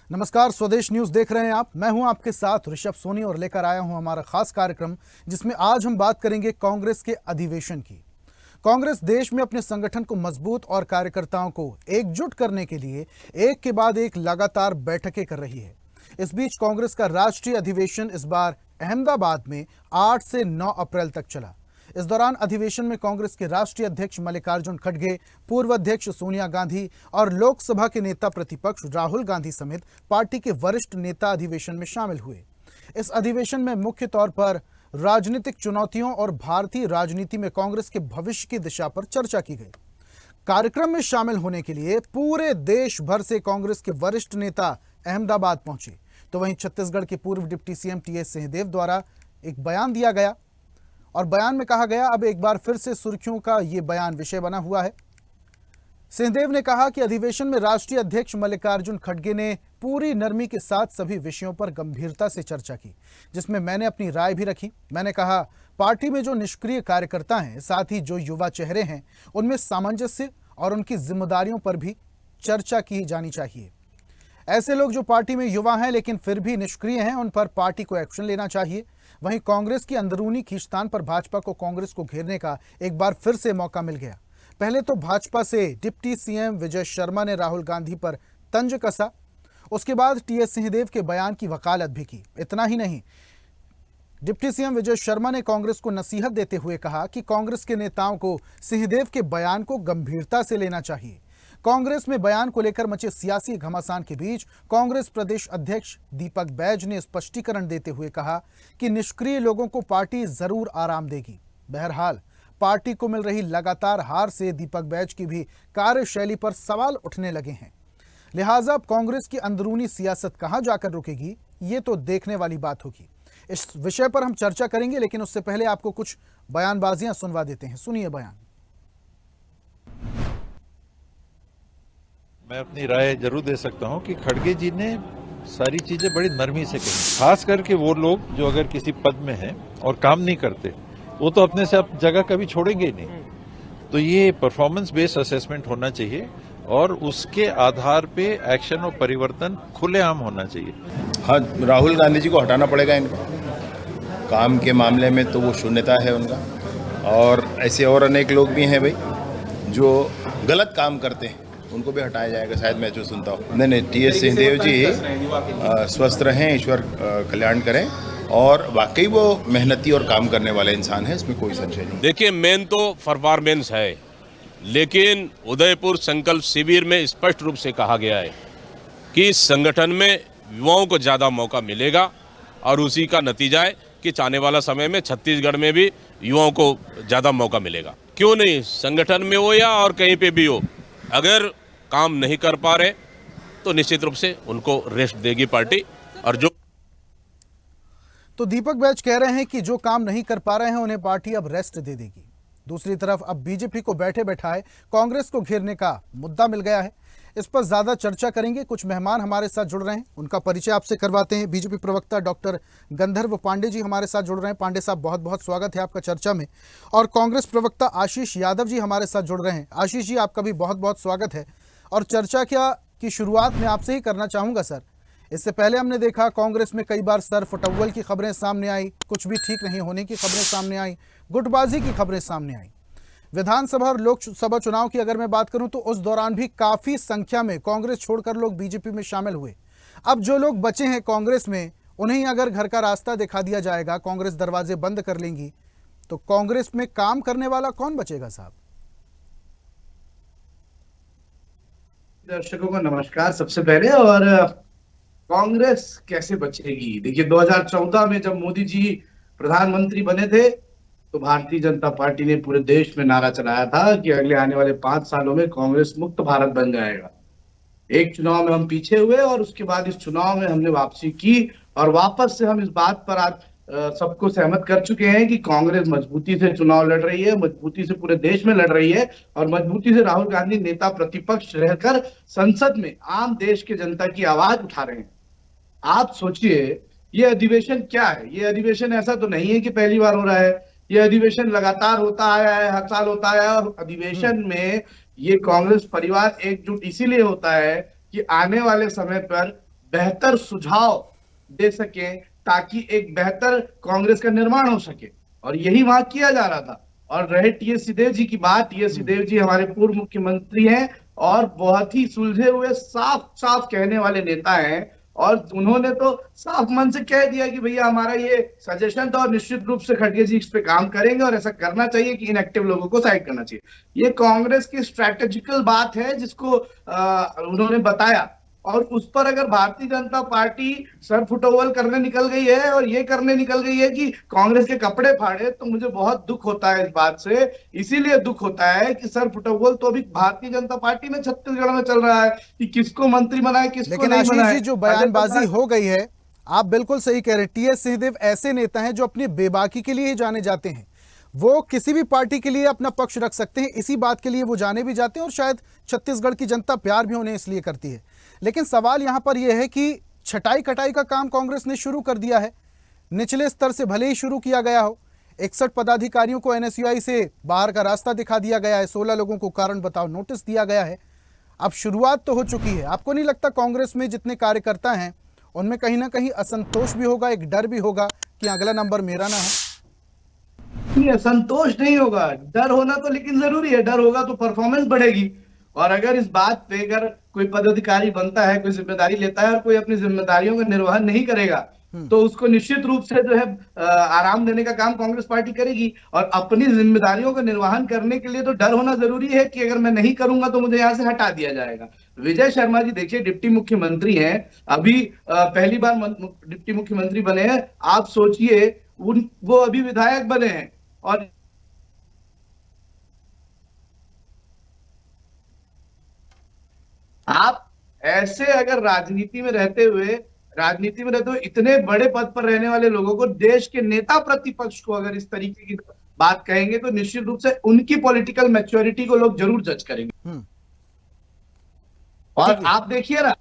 नमस्कार, स्वदेश न्यूज देख रहे हैं आप। मैं हूं आपके साथ ऋषभ सोनी और लेकर आया हूं हमारा खास कार्यक्रम, जिसमें आज हम बात करेंगे कांग्रेस के अधिवेशन की। कांग्रेस देश में अपने संगठन को मजबूत और कार्यकर्ताओं को एकजुट करने के लिए एक के बाद एक लगातार बैठकें कर रही है। इस बीच कांग्रेस का राष्ट्रीय अधिवेशन इस बार अहमदाबाद में 8 से 9 अप्रैल तक चला। इस दौरान अधिवेशन में कांग्रेस के राष्ट्रीय अध्यक्ष मल्लिकार्जुन खड़गे, पूर्व अध्यक्ष सोनिया गांधी और लोकसभा के नेता प्रतिपक्ष राहुल गांधी समेत पार्टी के वरिष्ठ नेता अधिवेशन में शामिल हुए। इस अधिवेशन में मुख्य तौर पर राजनीतिक चुनौतियों और भारतीय राजनीति में कांग्रेस के भविष्य की दिशा पर चर्चा की गई। कार्यक्रम में शामिल होने के लिए पूरे देश भर से कांग्रेस के वरिष्ठ नेता अहमदाबाद पहुंचे। तो वहीं छत्तीसगढ़ के पूर्व डिप्टी सीएम टीएस सिंहदेव द्वारा एक बयान दिया गया और बयान में कहा गया, अब एक बार फिर से सुर्खियों का ये बयान विषय बना हुआ है। सिंहदेव ने कहा कि अधिवेशन में राष्ट्रीय अध्यक्ष मल्लिकार्जुन खड़गे ने पूरी नरमी के साथ सभी विषयों पर गंभीरता से चर्चा की, जिसमें मैंने अपनी राय भी रखी। मैंने कहा, पार्टी में जो निष्क्रिय कार्यकर्ता हैं, साथ ही जो युवा चेहरे हैं, उनमें सामंजस्य और उनकी जिम्मेदारियों पर भी चर्चा की जानी चाहिए। ऐसे लोग जो पार्टी में युवा हैं लेकिन फिर भी निष्क्रिय हैं, उन पर पार्टी को एक्शन लेना चाहिए। वहीं कांग्रेस की अंदरूनी खींचतान पर भाजपा को कांग्रेस को घेरने का एक बार फिर से मौका मिल गया। पहले तो भाजपा से डिप्टी सीएम विजय शर्मा ने राहुल गांधी पर तंज कसा, उसके बाद टीएस सिंहदेव के बयान की वकालत भी की। इतना ही नहीं, डिप्टी सीएम विजय शर्मा ने कांग्रेस को नसीहत देते हुए कहा कि कांग्रेस के नेताओं को सिंहदेव के बयान को गंभीरता से लेना चाहिए। कांग्रेस में बयान को लेकर मचे सियासी घमासान के बीच कांग्रेस प्रदेश अध्यक्ष दीपक बैज ने स्पष्टीकरण देते हुए कहा कि निष्क्रिय लोगों को पार्टी जरूर आराम देगी। बहरहाल, पार्टी को मिल रही लगातार हार से दीपक बैज की भी कार्यशैली पर सवाल उठने लगे हैं। लिहाजा अब कांग्रेस की अंदरूनी सियासत कहां जाकर रुकेगी, ये तो देखने वाली बात होगी। इस विषय पर हम चर्चा करेंगे, लेकिन उससे पहले आपको कुछ बयानबाजियां सुनवा देते हैं। सुनिए बयान। मैं अपनी राय जरूर दे सकता हूं कि खड़गे जी ने सारी चीजें बड़ी नरमी से कही। खास करके वो लोग जो अगर किसी पद में हैं और काम नहीं करते, वो तो अपने से अब जगह कभी छोड़ेंगे ही नहीं। तो ये परफॉर्मेंस बेस्ड असेसमेंट होना चाहिए और उसके आधार पे एक्शन और परिवर्तन खुलेआम होना चाहिए। हाँ, राहुल गांधी जी को हटाना पड़ेगा इनको। काम के मामले में तो वो शून्यता है उनका, और ऐसे और अनेक लोग भी हैं भाई जो गलत काम करते हैं, उनको भी हटाया जाएगा, शायद मैं जो सुनता हूँ। नहीं, टीएस सिंहदेव जी स्वस्थ रहें, ईश्वर कल्याण करें, और वाकई वो मेहनती और काम करने वाले इंसान हैं, इसमें कोई संशय नहीं। देखिए, मेन तो परफॉर्मेंस है, लेकिन उदयपुर संकल्प शिविर में स्पष्ट रूप से कहा गया है कि इस संगठन में युवाओं को ज़्यादा मौका मिलेगा और उसी का नतीजा है कि आने वाला समय में छत्तीसगढ़ में भी युवाओं को ज़्यादा मौका मिलेगा। क्यों नहीं, संगठन में हो या और कहीं पे भी हो, अगर काम नहीं कर पा रहे तो निश्चित रूप से उनको रेस्ट देगी पार्टी। और जो तो दीपक बैज कह रहे हैं कि जो काम नहीं कर पा रहे हैं उन्हें पार्टी अब रेस्ट दे देगी। दूसरी तरफ अब बीजेपी को बैठे बैठाए कांग्रेस को घेरने का मुद्दा मिल गया है। इस पर ज्यादा चर्चा करेंगे। कुछ मेहमान हमारे साथ जुड़ रहे हैं, उनका परिचय आपसे करवाते हैं। बीजेपी प्रवक्ता डॉक्टर गंधर्व पांडे जी हमारे साथ जुड़ रहे हैं। पांडे साहब, बहुत बहुत स्वागत है आपका चर्चा में। और कांग्रेस प्रवक्ता आशीष यादव जी हमारे साथ जुड़ रहे हैं। आशीष जी, आपका भी बहुत बहुत स्वागत है। और चर्चा की शुरुआत में आपसे ही करना चाहूंगा सर। इससे पहले हमने देखा कांग्रेस में कई बार सर फटव्वल की खबरें सामने आई, कुछ भी ठीक नहीं होने की खबरें सामने आई, गुटबाजी की खबरें सामने आई। विधानसभा और लोकसभा चुनाव की अगर मैं बात करूं तो उस दौरान भी काफी संख्या में कांग्रेस छोड़कर लोग बीजेपी में शामिल हुए। अब जो लोग बचे हैं कांग्रेस में, उन्हें अगर घर का रास्ता दिखा दिया जाएगा, कांग्रेस दरवाजे बंद कर लेंगी, तो कांग्रेस में काम करने वाला कौन बचेगा साहब? दर्शकों को नमस्कार सबसे पहले। और कांग्रेस कैसे बचेगी? देखिए, 2014 में जब मोदी जी प्रधानमंत्री बने थे तो भारतीय जनता पार्टी ने पूरे देश में नारा चलाया था कि अगले आने वाले 5 सालों में कांग्रेस मुक्त भारत बन जाएगा। एक चुनाव में हम पीछे हुए और उसके बाद इस चुनाव में हमने वापसी की, और वापस से हम इस बात पर आज सबको सहमत कर चुके हैं कि कांग्रेस मजबूती से चुनाव लड़ रही है, मजबूती से पूरे देश में लड़ रही है, और मजबूती से राहुल गांधी नेता प्रतिपक्ष रहकर संसद में आम देश के जनता की आवाज उठा रहे हैं। आप सोचिए, ये अधिवेशन क्या है? ये अधिवेशन ऐसा तो नहीं है कि पहली बार हो रहा है, ये अधिवेशन लगातार होता आया है, हर साल होता है। और अधिवेशन में ये कांग्रेस परिवार एकजुट इसीलिए होता है कि आने वाले समय पर बेहतर सुझाव दे सके ताकि एक बेहतर कांग्रेस का निर्माण हो सके, और यही वहां किया जा रहा था। और रहे टीएस सिंहदेव जी की बात, टीएस सिंहदेव जी हमारे पूर्व मुख्यमंत्री हैं और बहुत ही सुलझे हुए साफ साफ कहने वाले नेता हैं, और उन्होंने तो साफ मन से कह दिया कि भैया हमारा ये सजेशन था और निश्चित रूप से खड़गे जी इस पे काम करेंगे और ऐसा करना चाहिए कि इनएक्टिव लोगों को साइड करना चाहिए। ये कांग्रेस की स्ट्रैटेजिकल बात है जिसको उन्होंने बताया, और उस पर अगर भारतीय जनता पार्टी सर फुटोवल करने निकल गई है और ये करने निकल गई है कि कांग्रेस के कपड़े फाड़े, तो मुझे बहुत दुख होता है इस बात से। इसीलिए दुख होता है कि सर फुटोवल तो अभी भारतीय जनता पार्टी में छत्तीसगढ़ में चल रहा है कि किसको मंत्री बनाए किसको लेकिन नहीं आशीष बनाए। जी, जो बयानबाजी हो गई है, आप बिल्कुल सही कह रहे हैं। टीएस सिंहदेव ऐसे नेता हैं जो अपनी बेबाकी के लिए ही जाने जाते हैं। वो किसी भी पार्टी के लिए अपना पक्ष रख सकते हैं, इसी बात के लिए वो जाने भी जाते हैं, और शायद छत्तीसगढ़ की जनता प्यार भी उन्हें इसलिए करती है। लेकिन सवाल यहां पर यह है कि छटाई कटाई का काम कांग्रेस ने शुरू कर दिया है। निचले स्तर से भले ही शुरू किया गया हो, 61 पदाधिकारियों को एनएसयूआई से बाहर का रास्ता दिखा दिया गया है, 16 लोगों को कारण बताओ नोटिस दिया गया है। अब शुरुआत तो हो चुकी है। आपको नहीं लगता कांग्रेस में जितने कार्यकर्ता हैं उनमें कहीं ना कहीं असंतोष भी होगा, एक डर भी होगा कि अगला नंबर मेरा ना हो? नहीं, असंतोष नहीं होगा, डर होना तो लेकिन जरूरी है। डर होगा तो परफॉर्मेंस बढ़ेगी। और अगर इस बात पे अगर कोई पदाधिकारी बनता है, कोई जिम्मेदारी लेता है और कोई अपनी जिम्मेदारियों का निर्वहन नहीं करेगा, तो उसको निश्चित रूप से जो है आराम देने का काम कांग्रेस पार्टी करेगी। और अपनी जिम्मेदारियों का निर्वहन करने के लिए तो डर होना जरूरी है कि अगर मैं नहीं करूंगा तो मुझे यहाँ से हटा दिया जाएगा। विजय शर्मा जी देखिए डिप्टी मुख्यमंत्री हैं, अभी पहली बार डिप्टी मुख्यमंत्री बने हैं। आप सोचिए वो अभी विधायक बने हैं, और आप ऐसे अगर राजनीति में रहते हुए इतने बड़े पद पर रहने वाले लोगों को, देश के नेता प्रतिपक्ष को अगर इस तरीके की बात कहेंगे तो निश्चित रूप से उनकी पॉलिटिकल मैच्योरिटी को लोग जरूर जज करेंगे। और आप देखिए ना,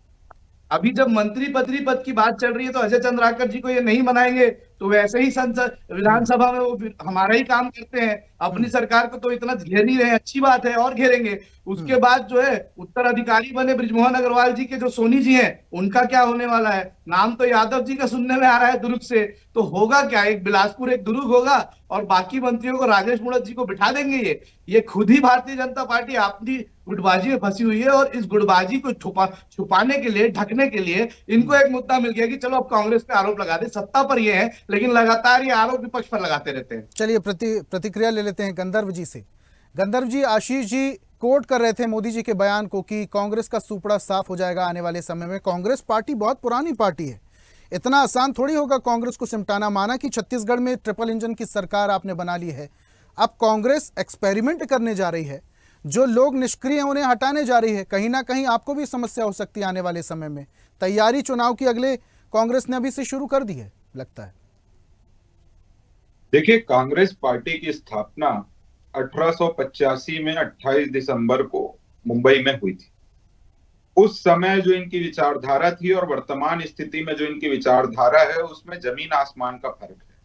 अभी जब मंत्री पद की बात चल रही है तो अजय चंद्राकर जी को ये नहीं बनाएंगे तो वैसे ही संसद विधानसभा में वो हमारा ही काम करते हैं। अपनी सरकार को तो इतना घेर नहीं रहे, अच्छी बात है, और घेरेंगे। उसके बाद जो है उत्तराधिकारी बने बृजमोहन अग्रवाल जी के, जो सोनी जी हैं, उनका क्या होने वाला है? नाम तो यादव जी का सुनने में आ रहा है दुर्ग से, तो होगा क्या? एक बिलासपुर एक दुर्ग होगा और बाकी मंत्रियों को राजेश मुणत जी को बिठा देंगे। ये खुद ही भारतीय जनता पार्टी अपनी गुटबाजी में फंसी हुई है, और इस गुटबाजी को छुपाने के लिए, ढकने के लिए इनको एक मुद्दा मिल गया कि चलो अब कांग्रेस पे आरोप लगा दे। सत्ता पर ये है लेकिन लगातार ये आरोप विपक्ष पर लगाते रहते हैं। चलिए प्रतिक्रिया ले लेते हैं गंधर्व जी से। गंधर्व जी, आशीष जी कोट कर रहे थे मोदी जी के बयान को कि कांग्रेस का सुपड़ा साफ हो जाएगा आने वाले समय में। कांग्रेस पार्टी बहुत पुरानी पार्टी है, इतना आसान थोड़ी होगा कांग्रेस को सिमटाना। माना कि छत्तीसगढ़ में ट्रिपल इंजन की सरकार आपने बना ली है, अब कांग्रेस एक्सपेरिमेंट करने जा रही है, जो लोग निष्क्रिय हैं उन्हें हटाने जा रही है। कहीं ना कहीं आपको भी समस्या हो सकती है आने वाले समय में। तैयारी चुनाव की अगले कांग्रेस ने अभी से शुरू कर दी है लगता है। देखिए, कांग्रेस पार्टी की स्थापना 1885 में 28 दिसंबर को मुंबई में हुई थी। उस समय जो इनकी विचारधारा थी और वर्तमान स्थिति में जो इनकी विचारधारा है, उसमें जमीन आसमान का फर्क है।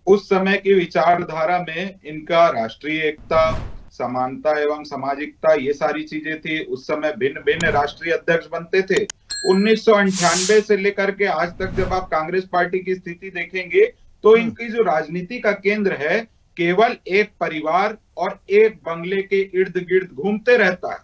उस समय की विचारधारा में इनका राष्ट्रीय एकता, समानता एवं सामाजिकता, ये सारी चीजें थी। उस समय भिन्न भिन्न राष्ट्रीय अध्यक्ष बनते थे। 1998 से लेकर के आज तक जब आप कांग्रेस पार्टी की स्थिति देखेंगे तो इनकी जो राजनीति का केंद्र है केवल एक परिवार और एक बंगले के इर्द गिर्द घूमते रहता है।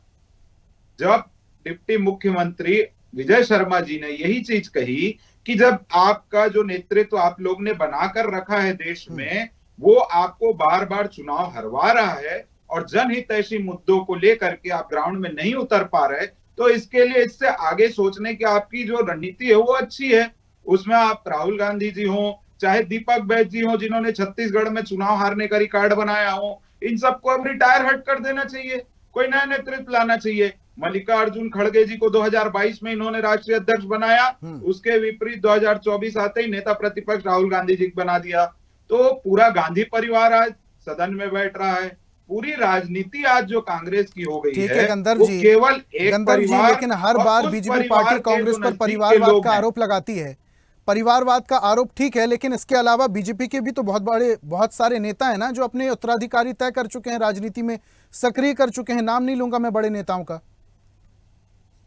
जब डिप्टी मुख्यमंत्री विजय शर्मा जी ने यही चीज कही कि जब आपका जो नेतृत्व आप लोग ने बनाकर रखा है देश में, वो आपको बार बार चुनाव हरवा रहा है और जनहितैषी मुद्दों को लेकर के आप ग्राउंड में नहीं उतर पा रहे, तो इसके लिए इससे आगे सोचने की आपकी जो रणनीति है वो अच्छी है। उसमें आप राहुल गांधी जी हो, चाहे दीपक बैज जी हो, जिन्होंने छत्तीसगढ़ में चुनाव हारने का रिकॉर्ड बनाया हो, इन सबको अब रिटायर हट कर देना चाहिए, कोई नया नेतृत्व लाना चाहिए। मल्लिकार्जुन खड़गे जी को 2022 में इन्होंने राष्ट्रीय अध्यक्ष बनाया, उसके विपरीत 2024 आते ही नेता प्रतिपक्ष राहुल गांधी जी को बना दिया। तो पूरा गांधी परिवार आज सदन में बैठ रहा है। पूरी राजनीति आज जो कांग्रेस की हो गई है गंधर्व वो जी, केवल एक परिवार। लेकिन हर बार बीजेपी पार्टी कांग्रेस पर परिवारवाद का आरोप लगाती है। परिवारवाद का आरोप ठीक है, लेकिन इसके अलावा बीजेपी के भी तो बहुत सारे नेता हैं ना जो अपने उत्तराधिकारी तय कर चुके हैं, राजनीति में सक्रिय कर चुके हैं। नाम नहीं लूंगा मैं बड़े नेताओं का।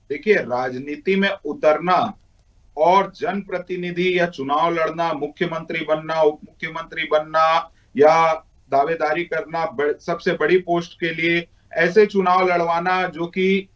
देखिए, राजनीति में उतरना और जनप्रतिनिधि या चुनाव लड़ना, मुख्यमंत्री बनना, उप मुख्यमंत्री बनना या दावेदारी करना सबसे बड़ी पोस्ट के लिए, ऐसे चुनाव लड़वाना जो कि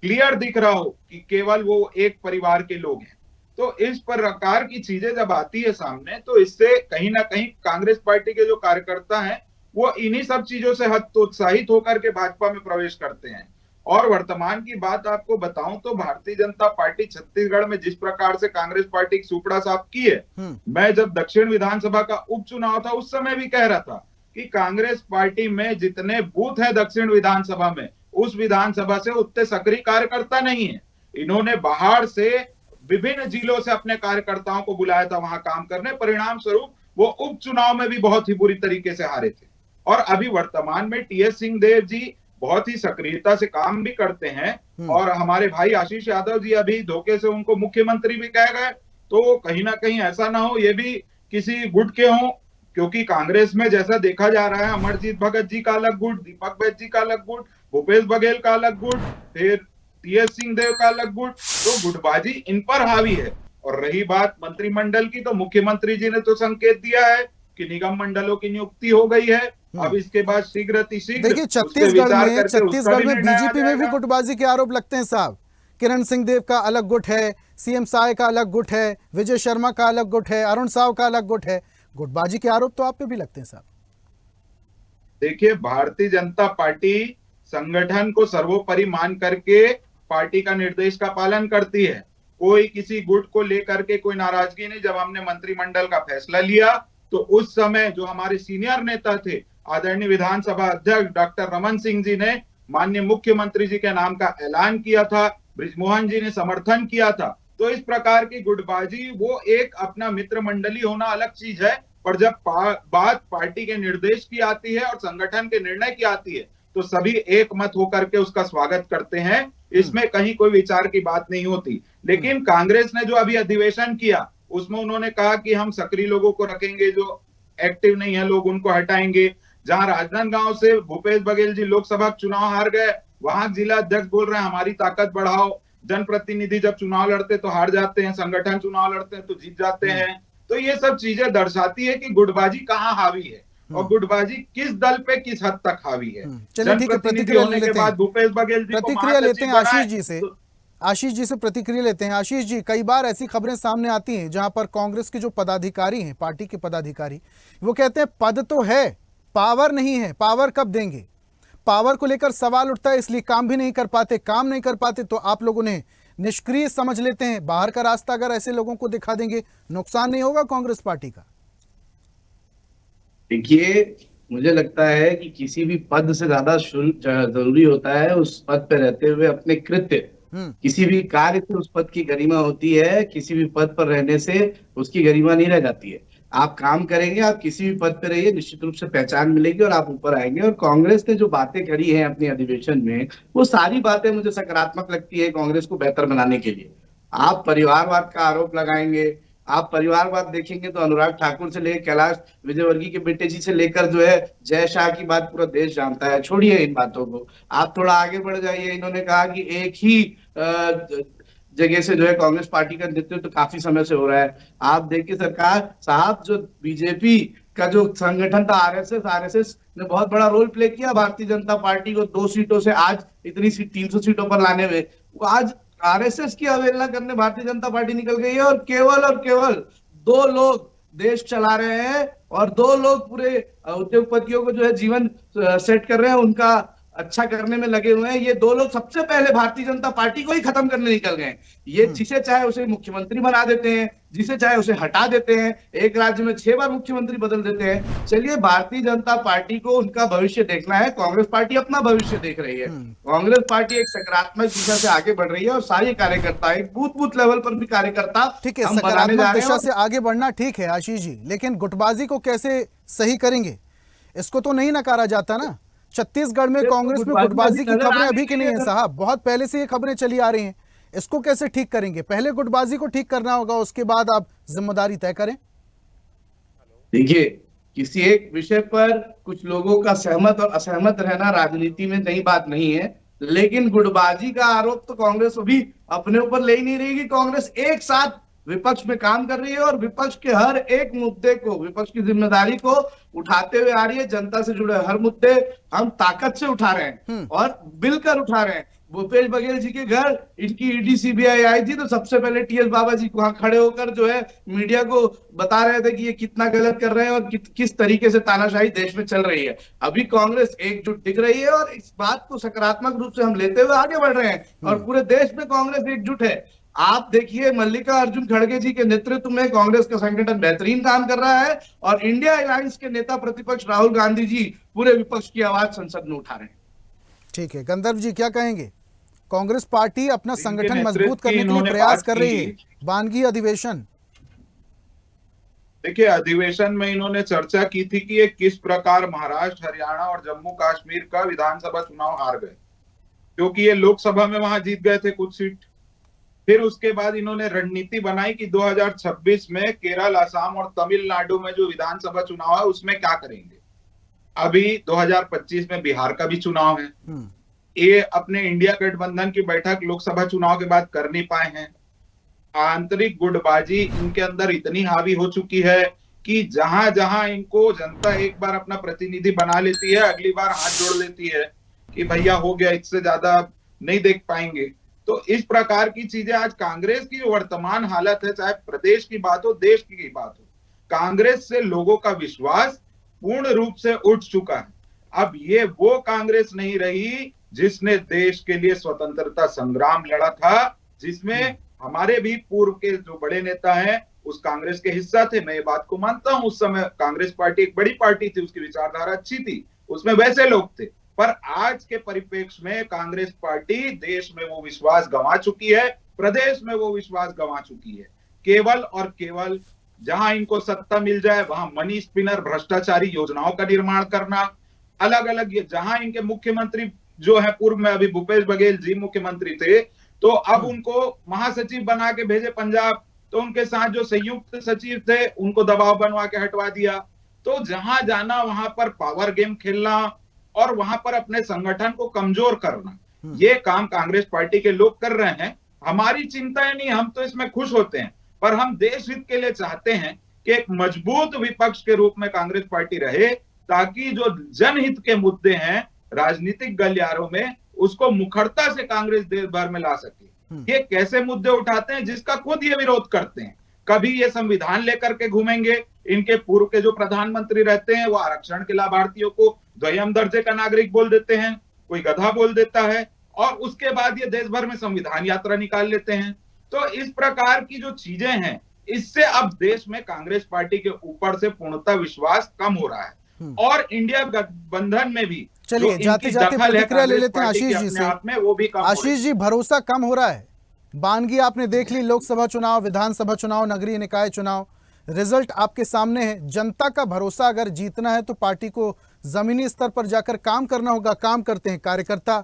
क्लियर दिख रहा हो कि केवल वो एक परिवार के लोग हैं। तो इस प्रकार की चीजें जब आती है सामने, तो इससे कहीं ना कहीं कांग्रेस पार्टी के जो कार्यकर्ता हैं वो इन्हीं सब चीजों से हतोत्साहित होकर के भाजपा में प्रवेश करते हैं। और वर्तमान की बात आपको बताऊं तो भारतीय जनता पार्टी छत्तीसगढ़ में जिस प्रकार से कांग्रेस पार्टी की सुपड़ा साफ की है, मैं जब दक्षिण विधानसभा का उपचुनाव था उस समय भी कह रहा था कि कांग्रेस पार्टी में जितने बूथ है दक्षिण विधानसभा में, उस विधानसभा से उतने सक्रिय कार्यकर्ता नहीं है। इन्होंने बाहर से विभिन्न जिलों से अपने कार्यकर्ताओं को बुलाया था वहां काम करने, परिणाम स्वरूप वो उपचुनाव में भी बहुत ही बुरी तरीके से हारे थे। और अभी वर्तमान में टीएस सिंहदेव जी बहुत ही सक्रियता से काम भी करते हैं और हमारे भाई आशीष यादव जी अभी धोखे से उनको मुख्यमंत्री भी कह गए। तो कहीं ना कहीं ऐसा ना हो ये भी किसी गुट के हों, क्योंकि कांग्रेस में जैसा देखा जा रहा है अमरजीत भगत जी का अलग गुट, दीपक बैज जी का अलग गुट, भूपेश बघेल का अलग गुट, फिर टीएस सिंहदेव का अलग गुट, तो गुटबाजी इन पर हावी है। और रही बात मंत्रिमंडल की, तो मुख्यमंत्री जी ने तो संकेत दिया है कि निगम मंडलों की नियुक्ति हो गई है। अब इसके बाद शीघ्र अतिशीघ्र देखिए छत्तीसगढ़ में बीजेपी में भी गुटबाजी के आरोप लगते हैं साहब। किरण सिंह देव का अलग गुट है, सीएम साय का अलग गुट है, विजय शर्मा का अलग गुट है, अरुण साव का अलग गुट है। गुटबाजी के आरोप तो आप पे भी लगते हैं साहब। देखिए, भारतीय जनता पार्टी संगठन को सर्वोपरि मान करके पार्टी का निर्देश का पालन करती है। कोई किसी गुट को लेकर के कोई नाराजगी नहीं। जब हमने मंत्रिमंडल का फैसला लिया तो उस समय जो हमारे सीनियर नेता थे, आदरणीय विधानसभा अध्यक्ष डॉक्टर रमन सिंह जी ने माननीय मुख्यमंत्री जी के नाम का ऐलान किया था, बृजमोहन जी ने समर्थन किया था। तो इस प्रकार की गुटबाजी, वो एक अपना मित्र मंडली होना अलग चीज है, पर जब बात पार्टी के निर्देश की आती है और संगठन के निर्णय की आती है तो सभी एक मत होकर के उसका स्वागत करते हैं। इसमें कहीं कोई विचार की बात नहीं होती। लेकिन कांग्रेस ने जो अभी अधिवेशन किया उसमें उन्होंने कहा कि हम सक्रिय लोगों को रखेंगे, जो एक्टिव नहीं है लोग उनको हटाएंगे। जहां राजनांदगांव से भूपेश बघेल जी लोकसभा चुनाव हार गए, वहां जिला अध्यक्ष बोल रहे हैं हमारी ताकत बढ़ाओ। जनप्रतिनिधि जब चुनाव लड़ते तो हार जाते हैं, संगठन चुनाव लड़ते हैं तो जीत जाते हैं। तो ये सब चीजें दर्शाती है कि गुटबाजी कहाँ हावी है और गुटबाजी किस दल पे किस हद तक हावी है। चलिए ठीक है, प्रतिक्रिया होने के बाद भूपेश बघेल जी प्रतिक्रिया लेते हैं आशीष जी से प्रतिक्रिया लेते हैं। आशीष जी, कई बार ऐसी खबरें सामने आती हैं जहां पर कांग्रेस के जो पदाधिकारी हैं, पार्टी के पदाधिकारी, वो कहते हैं पद तो है, पावर नहीं है, पावर कब देंगे। पावर को लेकर सवाल उठता है, इसलिए काम भी नहीं कर पाते। काम नहीं कर पाते तो आप लोगों ने निष्क्रिय समझ लेते हैं। बाहर का रास्ता अगर ऐसे लोगों को दिखा देंगे, नुकसान नहीं होगा कांग्रेस पार्टी का? देखिए, मुझे लगता है कि किसी भी पद से ज्यादा जरूरी होता है उस पद पे रहते हुए अपने कृत्य। किसी भी कार्य से उस पद की गरिमा होती है, किसी भी पद पर रहने से उसकी गरिमा नहीं रह जाती है। आप काम करेंगे, आप किसी भी पद पे रहिए, निश्चित रूप से पहचान मिलेगी और आप ऊपर आएंगे। और कांग्रेस ने जो बातें करी हैं अपने अधिवेशन में, वो सारी बातें मुझे सकारात्मक लगती है कांग्रेस को बेहतर बनाने के लिए। आप परिवारवाद का आरोप लगाएंगे, आप परिवारवाद देखेंगे तो अनुराग ठाकुर से लेकर कैलाश विजयवर्गीय के बेटे जी से लेकर जो है जय शाह की बात पूरा देश जानता है। छोड़िए इन बातों को, आप थोड़ा आगे बढ़ जाइए। इन्होंने कहा कि एक ही जगह से जो है कांग्रेस पार्टी का नेतृत्व तो काफी समय से हो रहा है। आप देखिए सरकार साहब, जो बीजेपी का जो संगठन था आरएसएस ने बहुत बड़ा रोल प्ले किया भारतीय जनता पार्टी को 2 सीटों से आज इतनी 300 सीटों पर लाने में। वो आज आरएसएस की अवहेलना करने भारतीय जनता पार्टी निकल गई है और केवल 2 लोग देश चला रहे हैं और 2 लोग पूरे उद्योगपतियों को जो है जीवन सेट कर रहे हैं, उनका अच्छा करने में लगे हुए हैं। ये 2 लोग सबसे पहले भारतीय जनता पार्टी को ही खत्म करने निकल गए। ये जिसे चाहे उसे मुख्यमंत्री बना देते हैं, जिसे चाहे उसे हटा देते हैं, एक राज्य में 6 बार मुख्यमंत्री बदल देते हैं। चलिए, भारतीय जनता पार्टी को उनका भविष्य देखना है, कांग्रेस पार्टी अपना भविष्य देख रही है। कांग्रेस पार्टी एक सकारात्मक दिशा से आगे बढ़ रही है और सारे कार्यकर्ता, एक बूथ लेवल पर भी कार्यकर्ता, ठीक है, सकारात्मक दिशा से आगे बढ़ना ठीक है आशीष जी, लेकिन गुटबाजी को कैसे सही करेंगे, इसको तो नहीं नकारा जाता ना। छत्तीसगढ़ में कांग्रेस में गुटबाजी की खबरें अभी की नहीं है साहब, बहुत पहले से ये खबरें चली आ रही हैं। इसको कैसे ठीक करेंगे? पहले गुटबाजी को ठीक करना होगा, उसके बाद आप जिम्मेदारी तय करें। देखिए, किसी एक विषय पर कुछ लोगों का सहमत और असहमत रहना राजनीति में नई बात नहीं है। लेकिन गुटबाजी का आरोप तो कांग्रेस अभी अपने ऊपर ले ही नहीं रही कि कांग्रेस एक साथ विपक्ष में काम कर रही है और विपक्ष के हर एक मुद्दे को, विपक्ष की जिम्मेदारी को उठाते हुए आ रही है। जनता से जुड़े हर मुद्दे हम ताकत से उठा रहे हैं और मिलकर उठा रहे हैं। भूपेश बघेल जी के घर इनकी ईडी सीबीआई आई थी तो सबसे पहले टीएस बाबा जी वहां खड़े होकर जो है मीडिया को बता रहे थे कि ये कितना गलत कर रहे हैं और किस तरीके से तानाशाही देश में चल रही है। अभी कांग्रेस एकजुट दिख रही है और इस बात को सकारात्मक रूप से हम लेते हुए आगे बढ़ रहे हैं और पूरे देश में कांग्रेस एकजुट है। आप देखिए मल्लिकार्जुन खड़गे जी के नेतृत्व में कांग्रेस का संगठन बेहतरीन काम कर रहा है और इंडिया अलायंस के नेता प्रतिपक्ष राहुल गांधी जी पूरे विपक्ष की आवाज संसद में उठा रहे हैं। ठीक है, गंधर्व जी क्या कहेंगे? कांग्रेस पार्टी अपना संगठन नेतृत्व मजबूत करने के लिए इन्होंने प्रयास बात कर रही है। की। बानगी अधिवेशन, देखिए अधिवेशन में इन्होंने चर्चा की थी कि ये किस प्रकार महाराष्ट्र, हरियाणा और जम्मू कश्मीर का विधानसभा चुनाव हार गए, क्योंकि ये लोकसभा में वहां जीत गए थे कुछ सीट। फिर उसके बाद इन्होंने रणनीति बनाई कि 2026 में केरल, असम और तमिलनाडु में जो विधानसभा चुनाव है उसमें क्या करेंगे। अभी 2025 में बिहार का भी चुनाव है। ये अपने इंडिया गठबंधन की बैठक लोकसभा चुनाव के बाद कर नहीं पाए हैं। आंतरिक गुटबाजी इनके अंदर इतनी हावी हो चुकी है कि जहां जहां इनको जनता एक बार अपना प्रतिनिधि बना लेती है, अगली बार हाथ जोड़ लेती है कि भैया हो गया, इससे ज्यादा नहीं देख पाएंगे। तो इस प्रकार की चीजें आज कांग्रेस की जो वर्तमान हालत है, चाहे प्रदेश की बात हो, देश की बात हो, कांग्रेस से लोगों का विश्वास पूर्ण रूप से उठ चुका है। अब ये वो कांग्रेस नहीं रही जिसने देश के लिए स्वतंत्रता संग्राम लड़ा था, जिसमें हमारे भी पूर्व के जो बड़े नेता हैं उस कांग्रेस के हिस्सा थे। मैं ये बात को मानता हूं, उस समय कांग्रेस पार्टी एक बड़ी पार्टी थी, उसकी विचारधारा अच्छी थी, उसमें वैसे लोग थे। पर आज के परिप्रेक्ष्य में कांग्रेस पार्टी देश में वो विश्वास गंवा चुकी है, प्रदेश में वो विश्वास गंवा चुकी है। केवल और केवल जहां इनको सत्ता मिल जाए वहां मनी स्पिनर भ्रष्टाचारी योजनाओं का निर्माण करना, अलग अलग जहां इनके मुख्यमंत्री जो है, पूर्व में अभी भूपेश बघेल जी मुख्यमंत्री थे, तो अब उनको महासचिव बना के भेजे पंजाब, तो उनके साथ जो संयुक्त सचिव थे उनको दबाव बनवा के हटवा दिया। तो जहां जाना वहां पर पावर गेम खेलना और वहां पर अपने संगठन को कमजोर करना, ये काम कांग्रेस पार्टी के लोग कर रहे हैं। हमारी चिंताएं नहीं, हम तो इसमें खुश होते हैं, पर हम देश हित के लिए चाहते हैं कि एक मजबूत विपक्ष के रूप में कांग्रेस पार्टी रहे, ताकि जो जनहित के मुद्दे हैं राजनीतिक गलियारों में, उसको मुखरता से कांग्रेस देश भर में ला सके। ये कैसे मुद्दे उठाते हैं जिसका खुद ये विरोध करते हैं। कभी ये संविधान लेकर के घूमेंगे, इनके पूर्व के जो प्रधानमंत्री रहते हैं वो आरक्षण के लाभार्थियों को द्वितीय दर्जे का नागरिक बोल देते हैं, कोई गधा बोल देता है, और उसके बाद ये देश भर में संविधान यात्रा निकाल लेते हैं। तो इस प्रकार की जो चीजें हैं, इससे अब देश में कांग्रेस पार्टी के ऊपर से पूर्णतः विश्वास कम हो रहा है और इंडिया गठबंधन में भी। चलिए जाते जाते प्रतिक्रिया ले लेते हैं आशीष जी से। वो भी आशीष जी, भरोसा कम हो रहा है। बानगी आपने देख ली, लोकसभा चुनाव, विधानसभा चुनाव, नगरीय निकाय चुनाव, रिजल्ट आपके सामने है। जनता का भरोसा अगर जीतना है तो पार्टी को जमीनी स्तर पर जाकर काम करना होगा। काम करते हैं कार्यकर्ता,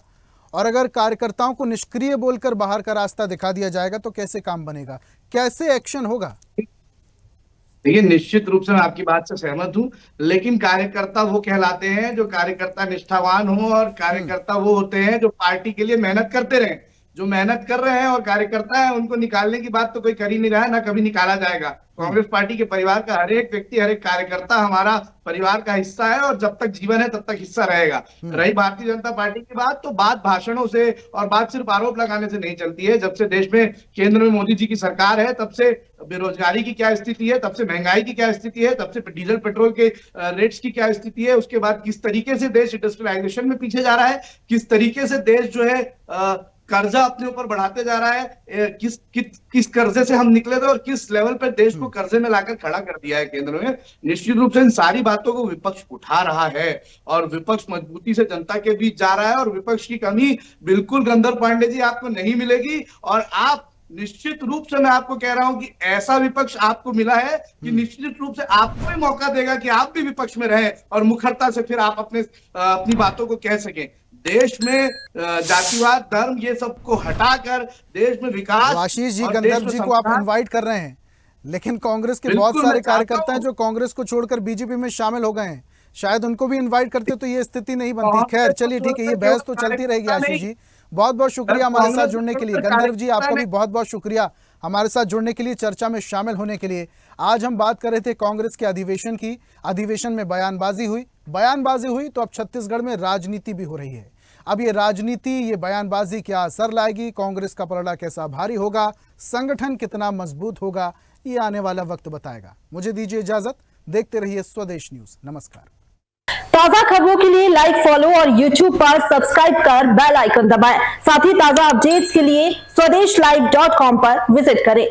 और अगर कार्यकर्ताओं को निष्क्रिय बोलकर बाहर का रास्ता दिखा दिया जाएगा तो कैसे काम बनेगा, कैसे एक्शन होगा? देखिए, निश्चित रूप से मैं आपकी बात से सहमत हूं, लेकिन कार्यकर्ता वो कहलाते हैं जो कार्यकर्ता निष्ठावान हो, और कार्यकर्ता वो होते हैं जो पार्टी के लिए मेहनत करते रहें। जो मेहनत कर रहे हैं और कार्यकर्ता है, उनको निकालने की बात तो कोई कर ही नहीं रहा है, ना कभी निकाला जाएगा। कांग्रेस पार्टी के परिवार का हर एक व्यक्ति, हर एक कार्यकर्ता हमारा परिवार का हिस्सा है और जब तक जीवन है तब तक हिस्सा रहेगा। रही भारतीय जनता पार्टी की बात, तो बात भाषणों से और बात सिर्फ आरोप लगाने से नहीं चलती है। जब से देश में केंद्र में मोदी जी की सरकार है, तब से बेरोजगारी की क्या स्थिति है, तब से महंगाई की क्या स्थिति है, तब से डीजल पेट्रोल के रेट्स की क्या स्थिति है, उसके बाद किस तरीके से देश इंडस्ट्रियलाइजेशन में पीछे जा रहा है, किस तरीके से देश जो है कर्जा अपने ऊपर बढ़ाते जा रहा है, किस कर्जे से हम निकले थे और किस लेवल पे देश को कर्जे में लाकर खड़ा कर दिया है केंद्र में। निश्चित रूप से इन सारी बातों को विपक्ष उठा रहा है और विपक्ष मजबूती से जनता के बीच जा रहा है, और विपक्ष की कमी बिल्कुल गंधर्व पांडे जी आपको नहीं मिलेगी। और आप निश्चित रूप से, मैं आपको कह रहा हूं कि ऐसा विपक्ष आपको मिला है कि निश्चित रूप से आपको ही मौका देगा कि आप भी विपक्ष में रहें और मुखरता से फिर आप अपनी बातों को कह सकें। देश में जातिवाद, धर्म, ये सबको हटाकर देश में विकास। आशीष जी, गंधर्व जी को आप इनवाइट कर रहे हैं, लेकिन कांग्रेस के बहुत सारे कार्यकर्ता हैं जो कांग्रेस को छोड़कर बीजेपी में शामिल हो गए हैं। शायद उनको भी इनवाइट करते तो ये स्थिति नहीं बनती। खैर चलिए ठीक है, ये बहस तो चलती रहेगी। आशीष जी बहुत बहुत शुक्रिया हमारे साथ जुड़ने के लिए। गंधर्व जी आपका भी बहुत बहुत शुक्रिया हमारे साथ जुड़ने के लिए, चर्चा में शामिल होने के लिए। आज हम बात कर रहे थे कांग्रेस के अधिवेशन की। अधिवेशन में बयानबाजी हुई तो अब छत्तीसगढ़ में राजनीति भी हो रही है। अब ये राजनीति, ये बयानबाजी क्या असर लाएगी, कांग्रेस का पलड़ा कैसा भारी होगा, संगठन कितना मजबूत होगा, ये आने वाला वक्त बताएगा। मुझे दीजिए इजाजत, देखते रहिए स्वदेश न्यूज। नमस्कार। ताजा खबरों के लिए लाइक, फॉलो और YouTube पर सब्सक्राइब कर बेल आइकन दबाएं। साथ ही ताजा अपडेट्स के लिए स्वदेशलाइव.com पर विजिट करें।